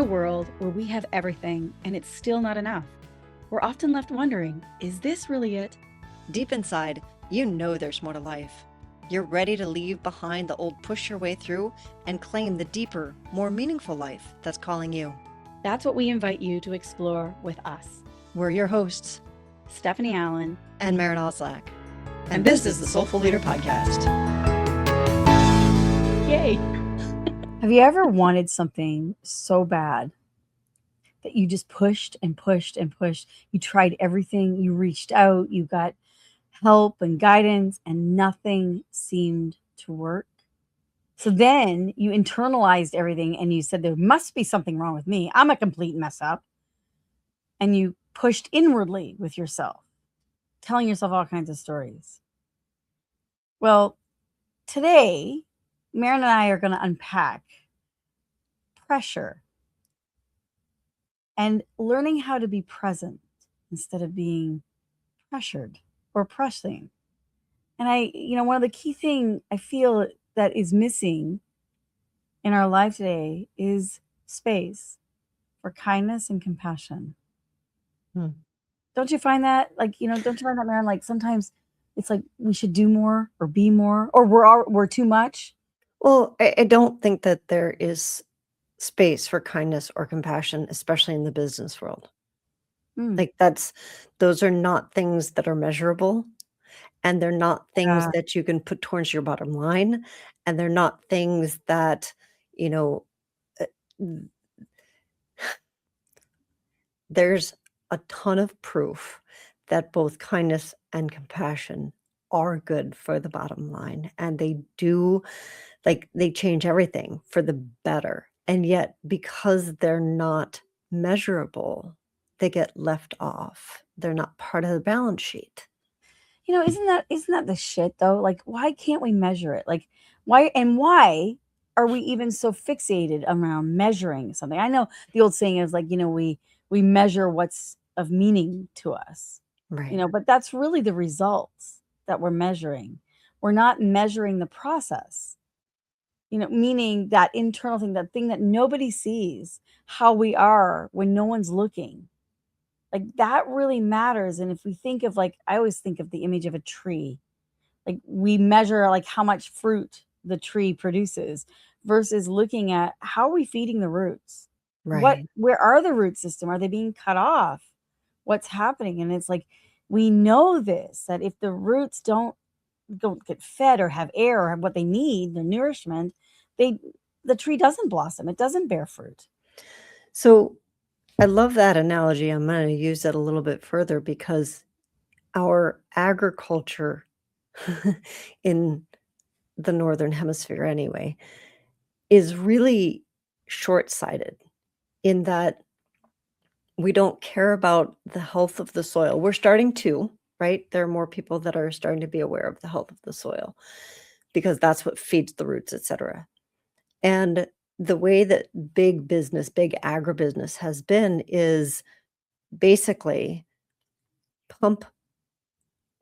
a world where we have everything and it's still not enough, we're often left wondering, is this really it? Deep inside, you know there's more to life. You're ready to leave behind the old push your way through and claim the deeper, more meaningful life that's calling you. That's what we invite you to explore with us. We're your hosts, Stephanie Allen and Maren. And this is the Soulful Leader Podcast. Yay! Have you ever wanted something so bad that you just pushed and pushed and pushed? You tried everything, you reached out, you got help and guidance, and nothing seemed to work. So then you internalized everything and you said, there must be something wrong with me. I'm a complete mess up. And you pushed inwardly with yourself, telling yourself all kinds of stories. Well, today, Maren and I are going to unpack pressure and learning how to be present instead of being pressured or pressing. And one of the key things I feel that is missing in our life today is space for kindness and compassion. Don't you find that? Don't you find that, Maren? Like sometimes it's like we should do more or be more, or we're too much. Well, I don't think that there is space for kindness or compassion, especially in the business world. Those are not things that are measurable, and they're not things that you can put towards your bottom line, and they're not things that, there's a ton of proof that both kindness and compassion are good for the bottom line, and they do, they change everything for the better. And yet, because they're not measurable, they get left off. They're not part of the balance sheet. Isn't that the shit though? Like, why can't we measure it? Like, why are we even so fixated around measuring something? I know the old saying is we measure what's of meaning to us, right? But that's really the results that we're measuring. We're not measuring the process. Meaning that internal thing, that thing that nobody sees, how we are when no one's looking. Like that really matters. And if we think of I always think of the image of a tree. Like we measure how much fruit the tree produces versus looking at how are we feeding the roots? Right. Where are the root system? Are they being cut off? What's happening? And it's we know this, that if the roots don't get fed or have air or have what they need, the nourishment, the tree doesn't blossom. It doesn't bear fruit. So I love that analogy. I'm going to use that a little bit further because our agriculture in the Northern Hemisphere anyway is really short-sighted in that we don't care about the health of the soil. We're starting to, right? There are more people that are starting to be aware of the health of the soil because that's what feeds the roots, etc. And the way that big business, big agribusiness has been is basically pump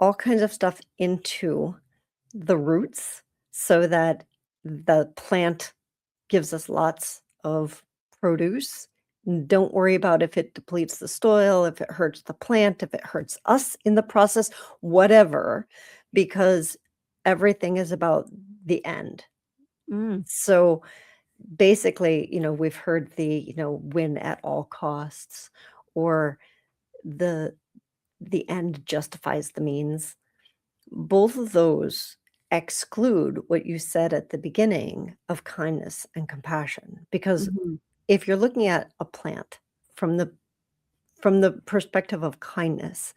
all kinds of stuff into the roots so that the plant gives us lots of produce. Don't worry about if it depletes the soil, if it hurts the plant, if it hurts us in the process, whatever, because everything is about the end. So basically, we've heard the, win at all costs, or the end justifies the means. Both of those exclude what you said at the beginning of kindness and compassion, because if you're looking at a plant from the perspective of kindness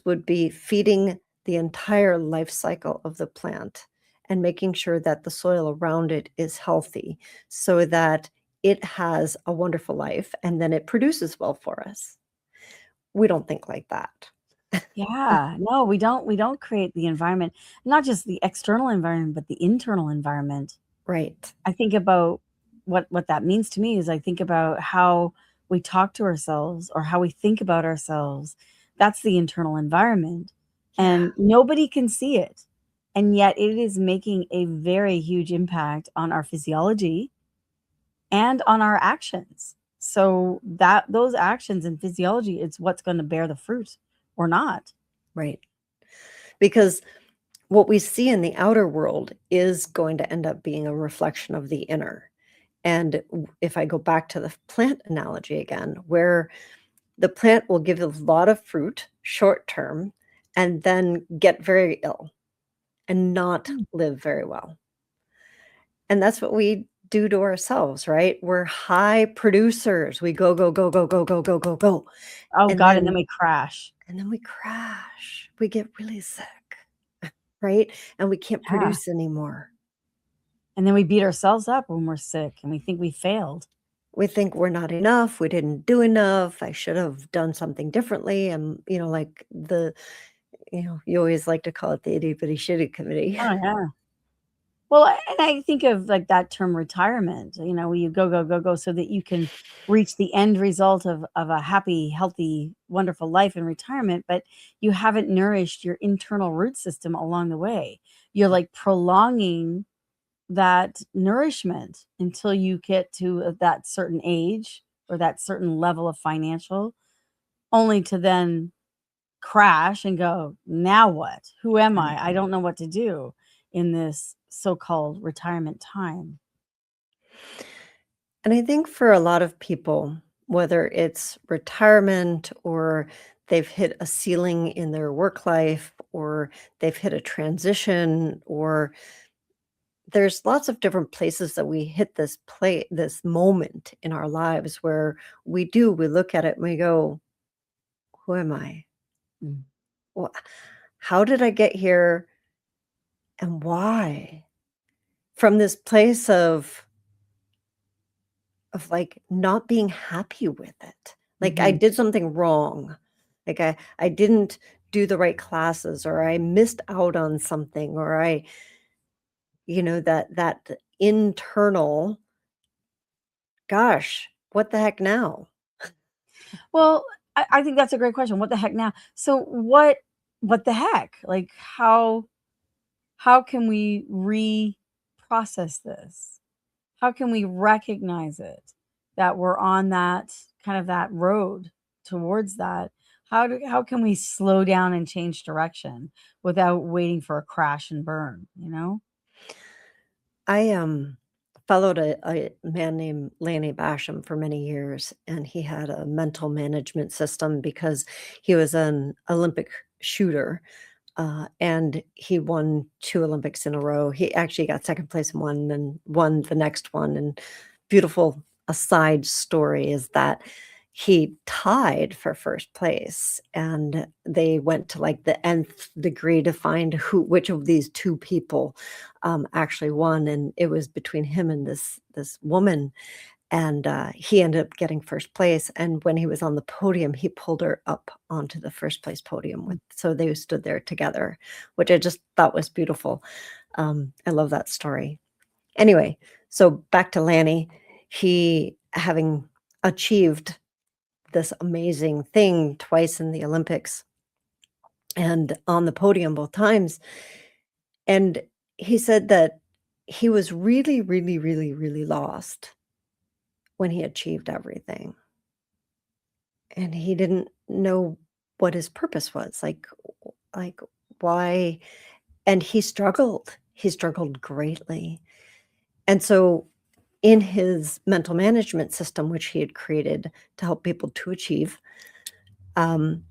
would be feeding the entire life cycle of the plant and making sure that the soil around it is healthy so that it has a wonderful life and then it produces well for us. We don't think like that. Yeah, no, we don't create the environment, not just the external environment, but the internal environment. Right. I think about what that means to me is I think about how we talk to ourselves or how we think about ourselves. That's the internal environment. And nobody can see it. And yet it is making a very huge impact on our physiology, and on our actions. So that those actions and physiology, it's what's going to bear the fruit or not. Right. Because what we see in the outer world is going to end up being a reflection of the inner. And if I go back to the plant analogy again, where the plant will give a lot of fruit short term and then get very ill and not live very well. And that's what we do to ourselves, right? We're high producers. We go, go, go, go, go, go, go, go, go. Oh And God, then, and then we crash. and then we crash. We get really sick, right? And we can't Yeah. produce anymore. And then we beat ourselves up when we're sick and we think we failed. We think we're not enough. We didn't do enough. I should have done something differently. And, like you always like to call it the itty bitty shitty committee. Oh yeah. Well, and I think of like that term retirement, where you go, go, go, go so that you can reach the end result of a happy, healthy, wonderful life in retirement, but you haven't nourished your internal root system along the way. You're like prolonging that nourishment until you get to that certain age or that certain level of financial, only to then crash and go, now what? Who am Right. I? I don't know what to do in this so-called retirement time. And I think for a lot of people, whether it's retirement or they've hit a ceiling in their work life or they've hit a transition, or there's lots of different places that we hit this moment in our lives where we look at it and we go, who am I? Mm. Well, how did I get here and why? From this place of like not being happy with it. Like I Mhm. did something wrong. Like I didn't do the right classes, or I missed out on something, or I that internal, gosh, what the heck now? Well, I think that's a great question. What the heck now? So what the heck? Like how can we reprocess this? How can we recognize it that we're on that kind of that road towards that? How can we slow down and change direction without waiting for a crash and burn, you know? I followed a man named Lanny Basham for many years, and he had a mental management system because he was an Olympic shooter. And he won 2 Olympics in a row. He actually got second place in one and won the next one. And beautiful aside story is that he tied for first place, and they went to like the nth degree to find which of these 2 people actually won, and it was between him and this woman. And he ended up getting first place. And when he was on the podium, he pulled her up onto the first place podium so they stood there together, which I just thought was beautiful. I love that story. Anyway, so back to Lanny. He, having achieved this amazing thing twice in the Olympics and on the podium both times, and he said that he was really, really, really, really lost when he achieved everything. And he didn't know what his purpose was, like why, and he struggled greatly. And so in his mental management system, which he had created to help people to achieve, one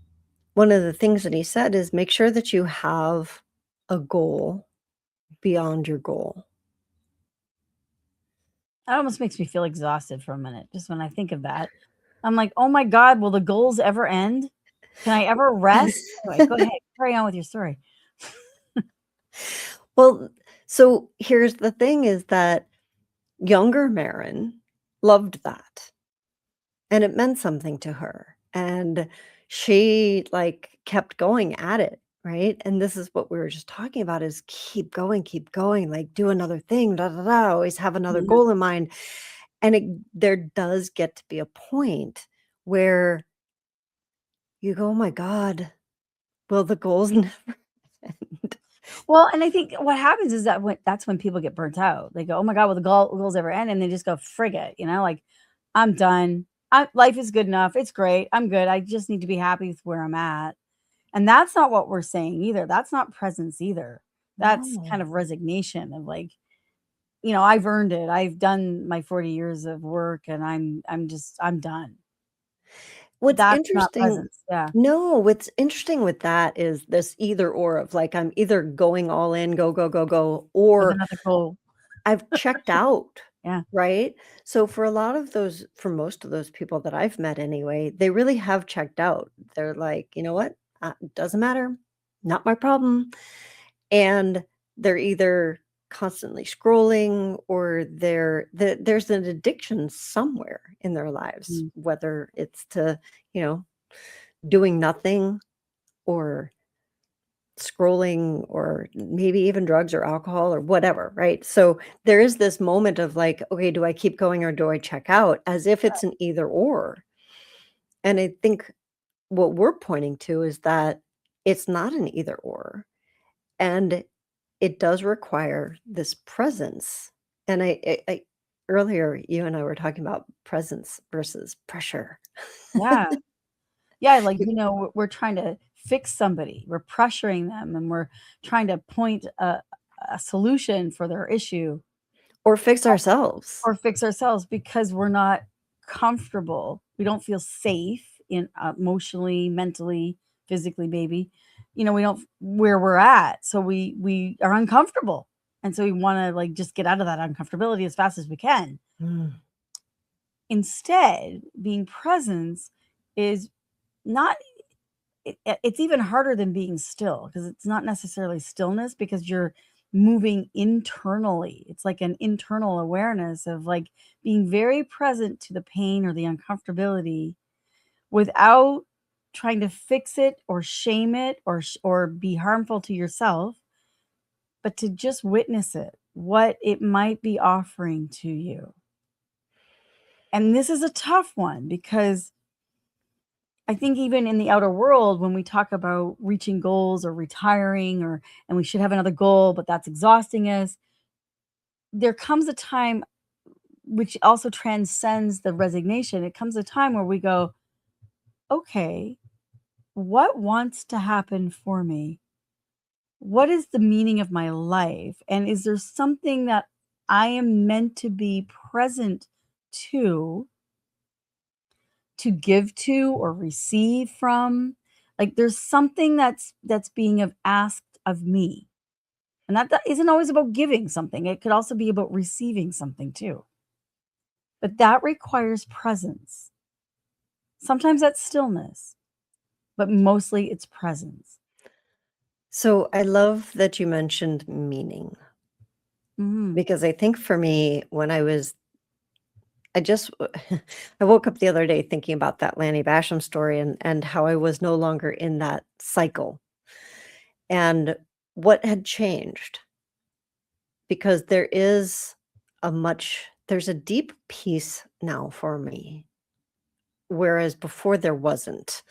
of the things that he said is make sure that you have a goal beyond your goal. That almost makes me feel exhausted for a minute just when I think of that. I'm like, "Oh my god, will the goals ever end? Can I ever rest?" Anyway, go ahead. Carry on with your story. Well, so here's the thing is that younger Maren loved that. And it meant something to her, and she, like, kept going at it, right? And this is what we were just talking about is keep going, like, do another thing, da, da, da, always have another Yeah. goal in mind, and there does get to be a point where you go, "Oh my god, will the goals never end?" Well, and I think what happens is that's when people get burnt out. They go, "Oh my god, will the goals ever end?" And they just go, "Frig it," like, "I'm done. Life is good enough. It's great. I'm good. I just need to be happy with where I'm at." And that's not what we're saying either. That's not presence either. That's kind No. of resignation of like, I've earned it. I've done my 40 years of work and I'm done. What's That's not interesting presence. Yeah. No, what's interesting with that is this either or of like, I'm either going all in, go, go, go, go, With or another goal. I've checked out, Yeah. right? So for most of those people that I've met anyway, they really have checked out. They're like, you know what? Doesn't matter. Not my problem. And they're either constantly scrolling or there's an addiction somewhere in their lives, Mm. whether it's to, you know, doing nothing or scrolling or maybe even drugs or alcohol or whatever, right? So there is this moment of like, okay, do I keep going or do I check out, as if it's an either or. And I think what we're pointing to is that it's not an either or. And it does require this presence. And I earlier, you and I were talking about presence versus pressure. Yeah. Yeah, like, we're trying to fix somebody. We're pressuring them and we're trying to point a solution for their issue Or fix ourselves. or fix ourselves because we're not comfortable. We don't feel safe in emotionally, mentally, physically, maybe. We don't where we're at. So we are uncomfortable. And so we want to like just get out of that uncomfortability as fast as we can. Mm. Instead, being presence is not it's even harder than being still because it's not necessarily stillness because you're moving internally. It's like an internal awareness of like being very present to the pain or the uncomfortability without trying to fix it or shame it or be harmful to yourself, but to just witness it, what it might be offering to you. And this is a tough one because I think even in the outer world, when we talk about reaching goals or retiring and we should have another goal, but that's exhausting us, there comes a time which also transcends the resignation. It comes a time where we go, okay, what wants to happen for me? What is the meaning of my life? And is there something that I am meant to be present to give to or receive from? Like there's something that's being asked of me. And that isn't always about giving something. It could also be about receiving something too. But that requires presence. Sometimes that's stillness, but mostly it's presence. So I love that you mentioned meaning, Mhm. because I think for me, when I just I woke up the other day thinking about that Lanny Basham story and how I was no longer in that cycle and what had changed, because there's a deep peace now for me, whereas before there wasn't.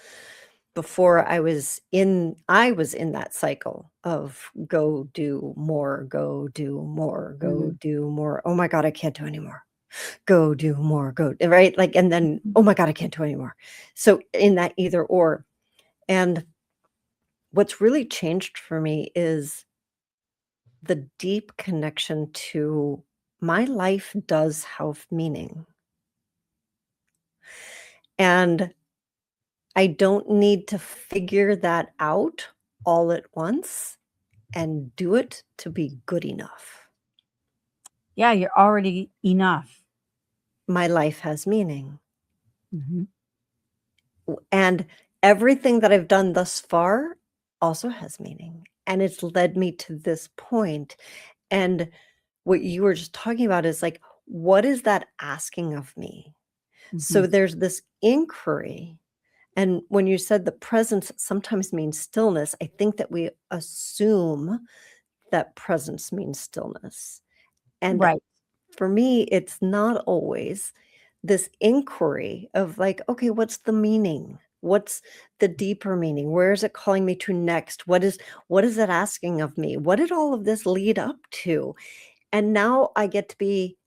Before I was in that cycle of go do more, go do more, go Mhm. do more. Oh my God, I can't do anymore. Go do more, go, right? Like, and then, Mhm. oh my God, I can't do anymore. So in that either or. And what's really changed for me is the deep connection to my life does have meaning. And I don't need to figure that out all at once and do it to be good enough. Yeah, you're already enough. My life has meaning. Mhm. And everything that I've done thus far also has meaning. And it's led me to this point. And what you were just talking about is like, what is that asking of me? So Mhm. there's this inquiry. And when you said the presence sometimes means stillness, I think that we assume that presence means stillness. And Right. for me, it's not always. This inquiry of like, okay, what's the meaning? What's the deeper meaning? Where is it calling me to next? What is it asking of me? What did all of this lead up to? And now I get to be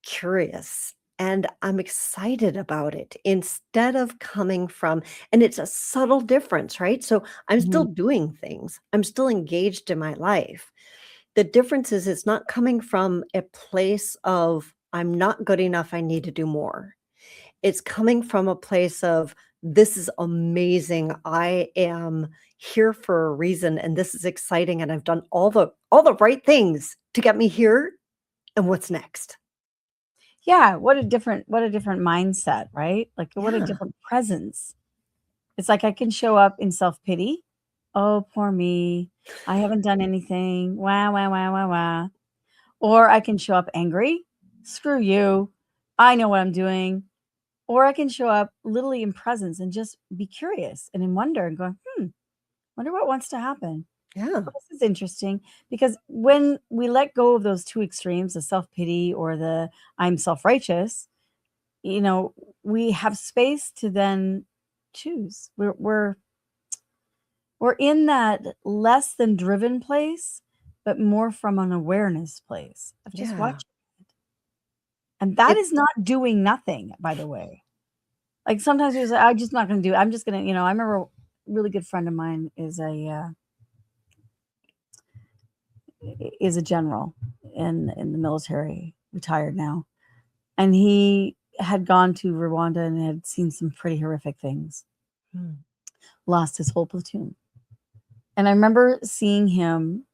curious and I'm excited about it instead of coming from, and it's a subtle difference, right? So I'm still Mhm. doing things, I'm still engaged in my life. The difference is it's not coming from a place of, I'm not good enough, I need to do more. It's coming from a place of, this is amazing. I am here for a reason and this is exciting and I've done all the right things to get me here. And what's next? Yeah, what a different mindset, right? Like, what a Yeah. different presence. It's like I can show up in self-pity. "Oh, poor me. I haven't done anything. Wah, wah, wah, wah, wah." Or I can show up angry. "Screw you. I know what I'm doing." Or I can show up literally in presence and just be curious and in wonder and go, wonder what wants to happen. Yeah. Well, this is interesting because when we let go of those two extremes, the self-pity or the I'm self-righteous, you know, we have space to then choose. We're in that less than driven place, but more from an awareness place of just Yeah. watching. And that It is not doing nothing, by the way. Like sometimes we say, I'm just not going to do it. I'm just going to, I remember a really good friend of mine is a general in the military, retired now. And he had gone to Rwanda and had seen some pretty horrific things. Mm. Lost his whole platoon. And I remember seeing him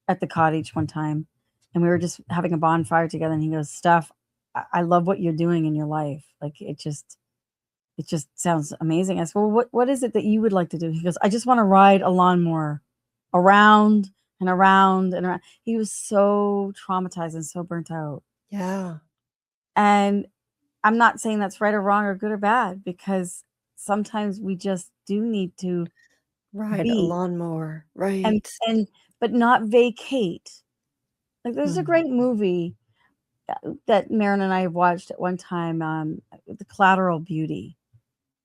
at the cottage one time, and we were just having a bonfire together. And he goes, "Steph, I love what you're doing in your life. Like it just sounds amazing." I said, "Well, what is it that you would like to do?" He goes, "I just want to ride a lawnmower around and around and around." He was so traumatized and so burnt out. Yeah. And I'm not saying that's right or wrong or good or bad, because sometimes we just do need to Ride a be lawnmower. and Right. and but not vacate. Like there's a Mm. great movie that Maren and I have watched at one time, The Collateral Beauty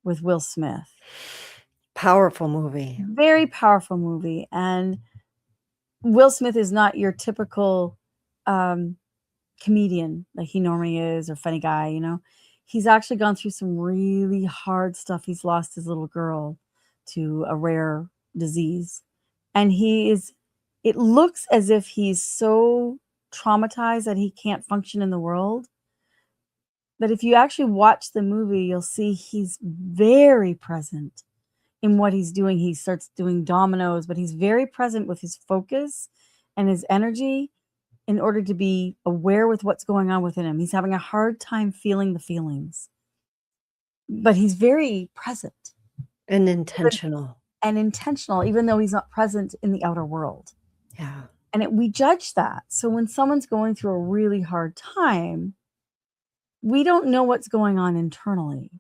with Will Smith. Powerful movie. Very powerful movie. And Will Smith is not your typical um, comedian like he normally is, or funny guy. He's actually gone through some really hard stuff. He's lost his little girl to a rare disease. And it looks as if he's so traumatized that he can't function in the world. But if you actually watch the movie, you'll see he's very present in what he's doing. He starts doing dominoes, but he's very present with his focus and his energy in order to be aware with what's going on within him. He's having a hard time feeling the feelings, but he's very present And intentional. and intentional, even though he's not present in the outer world. Yeah. And we judge that. So when someone's going through a really hard time, we don't know what's going on internally.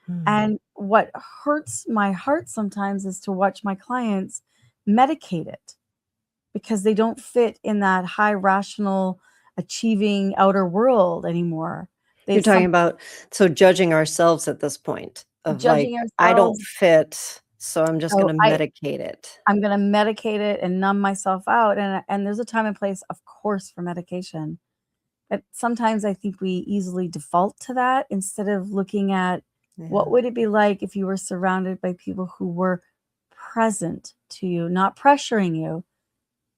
Mm. And what hurts my heart sometimes is to watch my clients medicate it because they don't fit in that high rational achieving outer world anymore. You're talking about, so judging ourselves at this point of like, Judging I don't ourselves. fit, so I'm just So gonna medicate it. I'm gonna medicate it and numb myself out. And there's a time and place, of course, for medication. But sometimes I think we easily default to that instead of looking at what Yeah. would it be like if you were surrounded by people who were present to you, not pressuring you,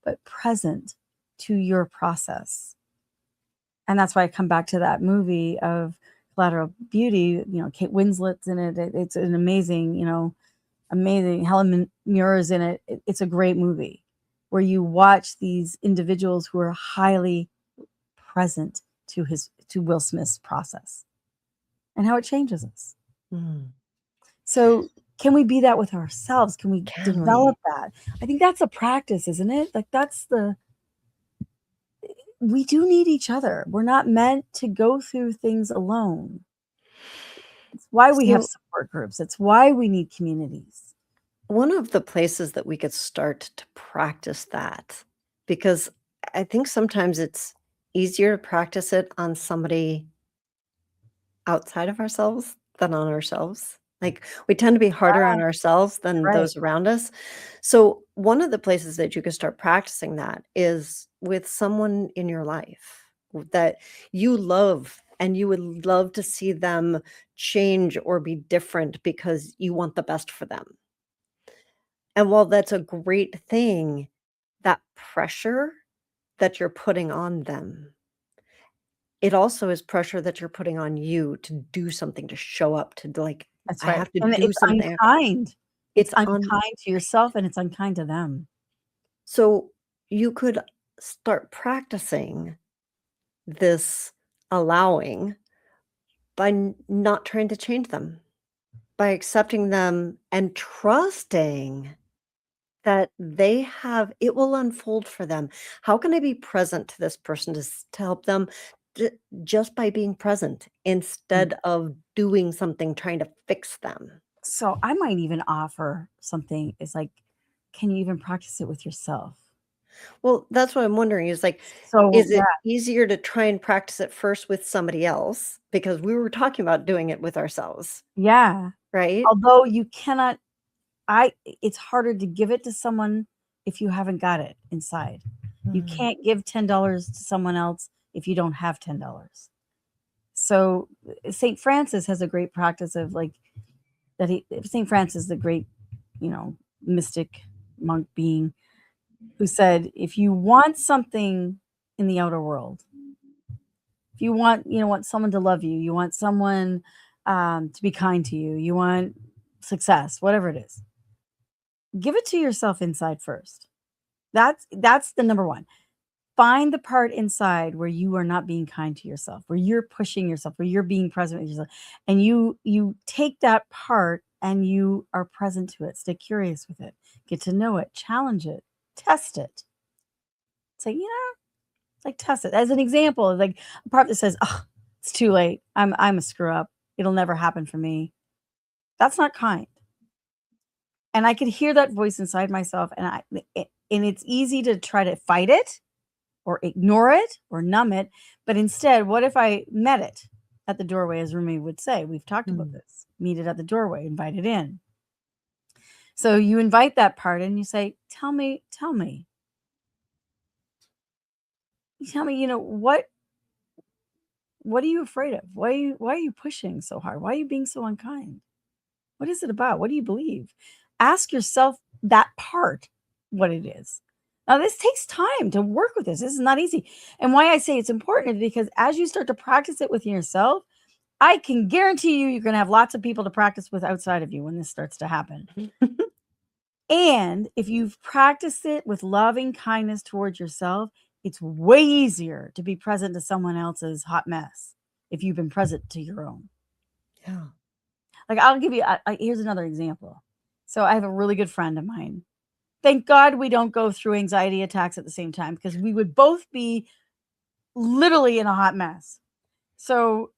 but present to your process. And that's why I come back to that movie of Collateral Beauty. Kate Winslet's in it. It's an amazing. Helen Mirren's in it. It's a great movie where you watch these individuals who are highly present to Will Smith's process and how it changes us. Mm. So can we be that with ourselves? Can we Can develop we? that? I think that's a practice, isn't it? Like we do need each other. We're not meant to go through things alone. It's why we have So support groups. It's why we need communities. one of the places that we could start to practice that, because I think sometimes it's easier to practice it on somebody outside of ourselves than on ourselves. Like, we tend to be harder on ourselves than Right. those around us. So, one of the places that you can start practicing that is with someone in your life that you love and you would love to see them change or be different because you want the best for them. And while that's a great thing, that pressure that you're putting on them, it also is pressure that you're putting on you to do something, to show up, to like, That's I right. have to And do it's something. unkind. It's It's unkind to yourself and it's unkind to them. So you could start practicing this allowing by not trying to change them, by accepting them and trusting that they have it will unfold for them. How can I be present to this person to help them j- just by being present Mm. instead of doing something trying to fix them? So I might even offer something is like, can you even practice it with yourself? Well, that's what I'm wondering is like, So is yeah, it easier to try and practice it first with somebody else? Because we were talking about doing it with ourselves, yeah. right? Although you cannot, it's harder to give it to someone if you haven't got it inside. You Mm. can't give $10 to someone else if you don't have $10. So St. Francis has a great practice of like that St. Francis, the great, mystic monk being who said, if you want something in the outer world, if you want someone to love you, you want someone to be kind to you, you want success, whatever it is, give it to yourself inside first. That's the number one. Find the part inside where you are not being kind to yourself, where you're pushing yourself, where you're being present with yourself, and you take that part and you are present to it. Stay curious with it, get to know it, challenge it, test it. Say, like test it. As an example, like a part that says, "Oh, it's too late. I'm a screw up. It'll never happen for me." That's not kind. And I could hear that voice inside myself, and it's easy to try to fight it or ignore it or numb it. But instead, what if I met it at the doorway, as Rumi would say? We've talked about Mm. this. Meet it at the doorway, invite it in. So you invite that part and you say, tell me, what are you afraid of? Why are you pushing so hard? Why are you being so unkind? What is it about? What do you believe? Ask yourself that part, what it is. Now, this takes time to work with this. This is not easy. And why I say it's important is because as you start to practice it with yourself, I can guarantee you're going to have lots of people to practice with outside of you when this starts to happen. And if you've practiced it with loving kindness towards yourself, it's way easier to be present to someone else's hot mess if you've been present to your own. Yeah. Like I'll give you here's another example. So I have a really good friend of mine. Thank God we don't go through anxiety attacks at the same time because we would both be literally in a hot mess. So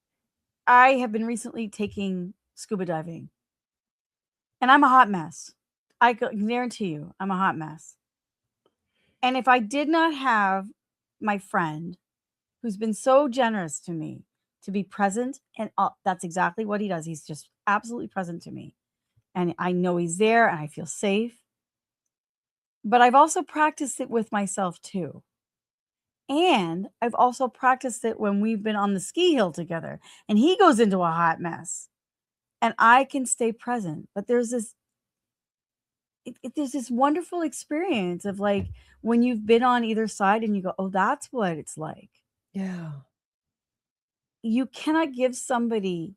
I have been recently taking scuba diving and I'm a hot mess. I can guarantee you I'm a hot mess. And if I did not have my friend who's been so generous to me to be present, and that's exactly what he does. He's just absolutely present to me. And I know he's there and I feel safe. But I've also practiced it with myself too. And I've also practiced it when we've been on the ski hill together and he goes into a hot mess and I can stay present. But there's this wonderful experience of like when you've been on either side and you go, oh, that's what it's like. Yeah. You cannot give somebody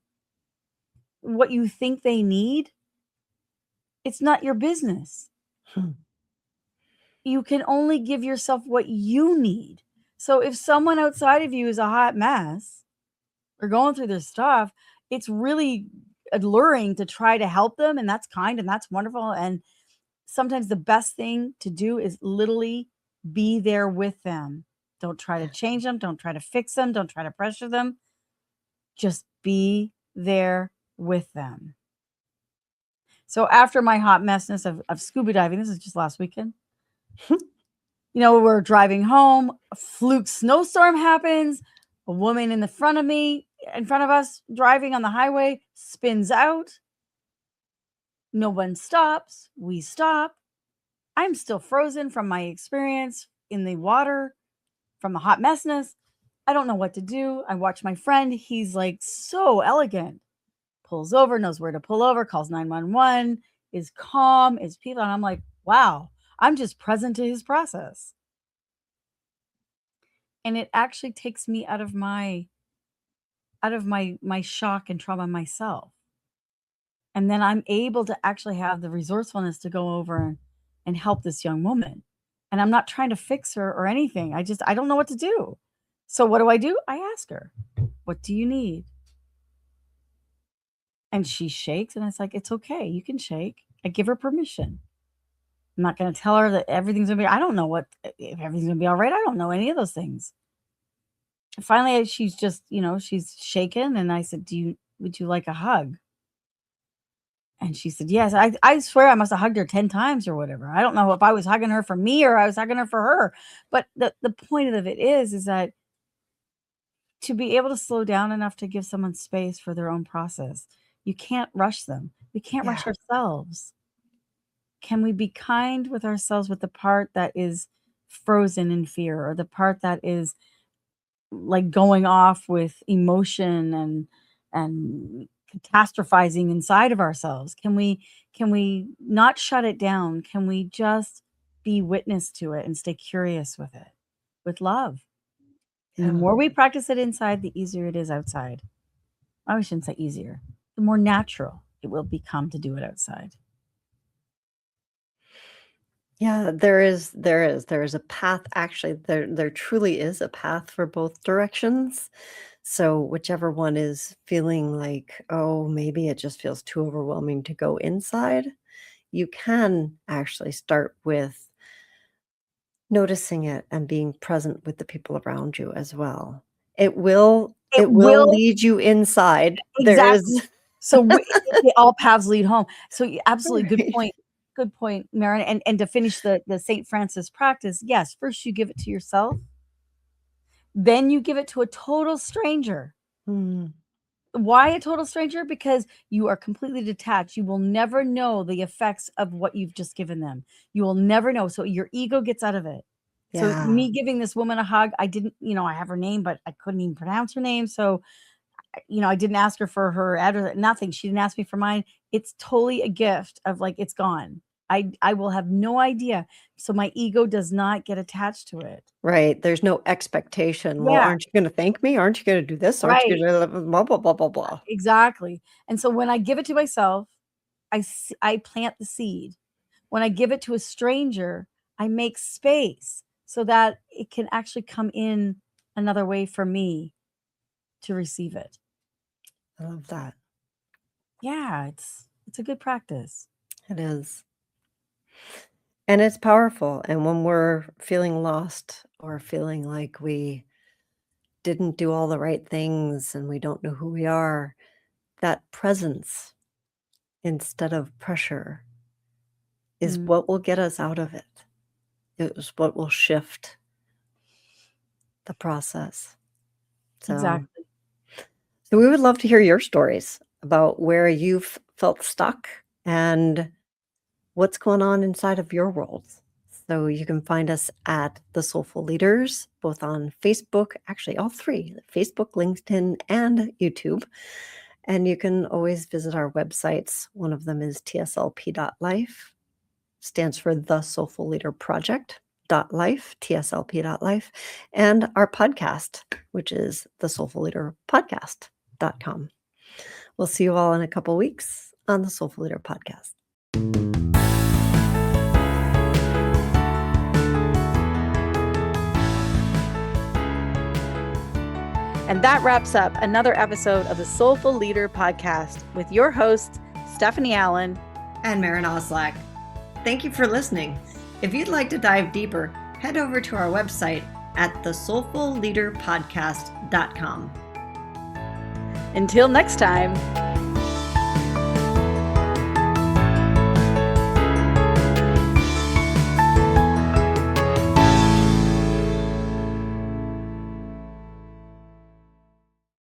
what you think they need. It's not your business. Hmm. You can only give yourself what you need. So if someone outside of you is a hot mess or going through their stuff, it's really alluring to try to help them. And that's kind and that's wonderful. And sometimes the best thing to do is literally be there with them. Don't try to change them. Don't try to fix them. Don't try to pressure them. Just be there with them. So after my hot messness of scuba diving, this is just last weekend, we're driving home, a fluke snowstorm happens, a woman in front of us driving on the highway spins out. No one stops. We stop. I'm still frozen from my experience in the water, from the hot messness. I don't know what to do. I watch my friend. He's like so elegant. Pulls over, knows where to pull over, calls 911, is calm, is people. And I'm like, wow, I'm just present to his process. And it actually takes me out of my shock and trauma myself. And then I'm able to actually have the resourcefulness to go over and help this young woman. And I'm not trying to fix her or anything. I don't know what to do. So what do? I ask her, what do you need? And she shakes, and it's like, it's okay. You can shake. I give her permission. I'm not going to tell her that everything's going to be, I don't know if everything's going to be all right. I don't know any of those things. And finally, she's just, she's shaken. And I said, would you like a hug? And she said, yes. I swear I must have hugged her 10 times or whatever. I don't know if I was hugging her for me or I was hugging her for her. But the point of it is that to be able to slow down enough to give someone space for their own process, you can't rush them. We can't rush ourselves. Can we be kind with ourselves with the part that is frozen in fear, or the part that is like going off with emotion and catastrophizing inside of ourselves? Can we not shut it down? Can we just be witness to it and stay curious with it, with love? And the more we practice it inside, the easier it is outside. I shouldn't say easier. The more natural it will become to do it outside. Yeah, there is a path. Actually, there truly is a path for both directions. So whichever one is feeling like, oh, maybe it just feels too overwhelming to go inside, you can actually start with noticing it and being present with the people around you as well. It will lead you inside. Exactly. So all paths lead home. So absolutely good point. Good point, Maren. And to finish the St. Francis practice, yes, first you give it to yourself, then you give it to a total stranger. Why a total stranger? Because you are completely detached. You will never know the effects of what you've just given them. You will never know. So your ego gets out of it. So me giving this woman a hug, I didn't, I have her name, but I couldn't even pronounce her name. So, I didn't ask her for her address, nothing. She didn't ask me for mine. It's totally a gift of like, it's gone. I will have no idea. So my ego does not get attached to it. Right. There's no expectation. Well, aren't you going to thank me? Aren't you going to do this? Aren't you going to blah, blah, blah, blah, blah. Exactly. And so when I give it to myself, I plant the seed. When I give it to a stranger, I make space so that it can actually come in another way for me to receive it. I love that. Yeah, it's a good practice. It is. And it's powerful. And when we're feeling lost or feeling like we didn't do all the right things and we don't know who we are, that presence instead of pressure is what will get us out of it. It is what will shift the process. Exactly. So we would love to hear your stories about where you've felt stuck and what's going on inside of your world. So you can find us at The Soulful Leaders, both on Facebook, actually all three, Facebook, LinkedIn, and YouTube. And you can always visit our websites. One of them is tslp.life, stands for The Soulful Leader Project.life, tslp.life, and our podcast, which is The Soulful Leader Podcast.com. We'll see you all in a couple weeks on the Soulful Leader Podcast. And that wraps up another episode of the Soulful Leader Podcast with your hosts, Stephanie Allen and Maren Oslack. Thank you for listening. If you'd like to dive deeper, head over to our website at thesoulfulleaderpodcast.com. Until next time.